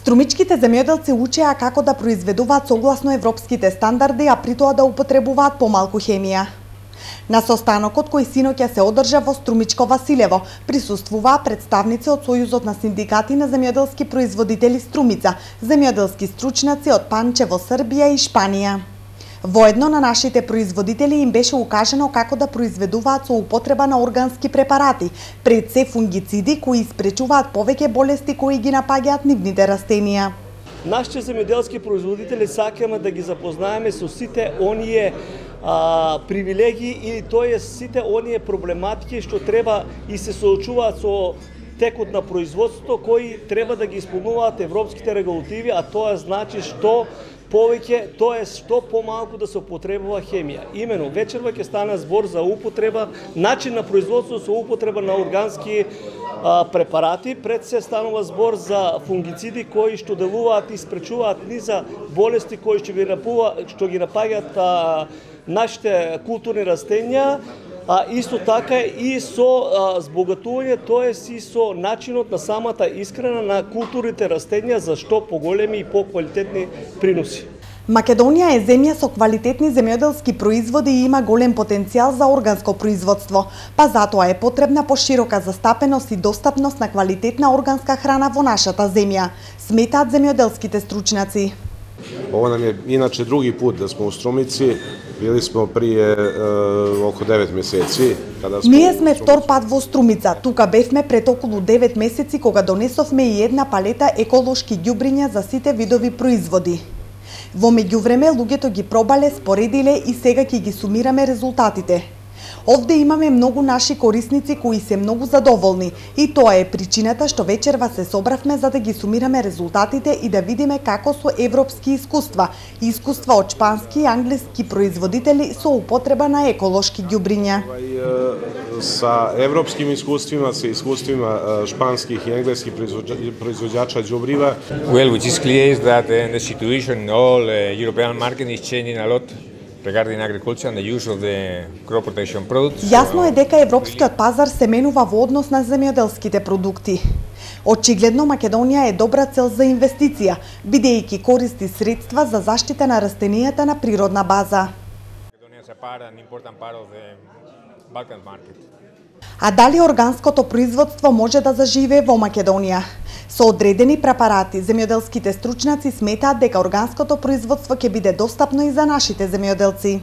Струмичките земјоделци учеа како да произведуваат согласно европските стандарди, а при тоа да употребуваат помалку хемија. На состанокот кој синоќа се одржа во Струмичко Василево, присуствуваа представници од Сојузот на синдикати на земјоделски производители Струмица, земјоделски стручњаци од Панчево, Србија и Шпанија. Воедно на нашите производители им беше укажано како да произведуваат со употреба на органски препарати, пред се фунгициди кои испречуваат повеќе болести кои ги напаѓаат нивните растенија. Нашите земјоделски производители сакаме да ги запознаеме со сите оние привилегии или сите оние проблематики што треба и се соочуваат со текот на производството кои треба да ги исполнуваат европските регулативи, а тоа значи што повеќе, што помалку да се употребува хемија. Имено, вечерва ќе стане збор за употреба, начин на производство со употреба на органски препарати, пред се станува збор за фунгициди кои што делуваат и спречуваат низа болести кои што ги напаѓаат нашите културни растенија, исто така и со збогатување, и со начинот на самата искрана на културните растенија за што поголеми и поквалитетни приноси. Македонија е земја со квалитетни земјоделски производи и има голем потенцијал за органско производство, па затоа е потребна поширока застапеност и достапност на квалитетна органска храна во нашата земја, сметаат земјоделските стручњаци. Ovo nam je inače drugi put da smo u Strumicи. Bili smo prije oko 9 месеци. Ние сме втор пат во Струмица. Тука бевме пред околу 9 месеци кога донесовме и една палета еколошки ѓубриња за сите видови производи. Во меѓувреме луѓето ги пробале, споредиле и сега ќе ги сумираме резултатите. Овде имаме многу наши корисници кои се многу задоволни и тоа е причината што вечерва се собравме за да ги сумираме резултатите и да видиме како со европски искуства од шпански и англиски производители со употреба на еколошки ѓубриња. Sa evropskim iskustvima, sa iskustvima španskih i engleskih proizvođača đubriva. Well, which is clear is that the situation in all European market is changing a lot regarding agriculture and the use of the crop protection products. Јасно е дека европскиот пазар се менува во однос на земјоделските продукти. Очигледно Македонија е добра цел за инвестиција, бидејќи користи средства за заштита на растенијата на природна база. Македонија се пара an important part of the Balkan market. А дали органското производство може да заживее во Македонија? Со одредени препарати, земјоделските стручњаци сметаат дека органското производство ќе биде достапно и за нашите земјоделци.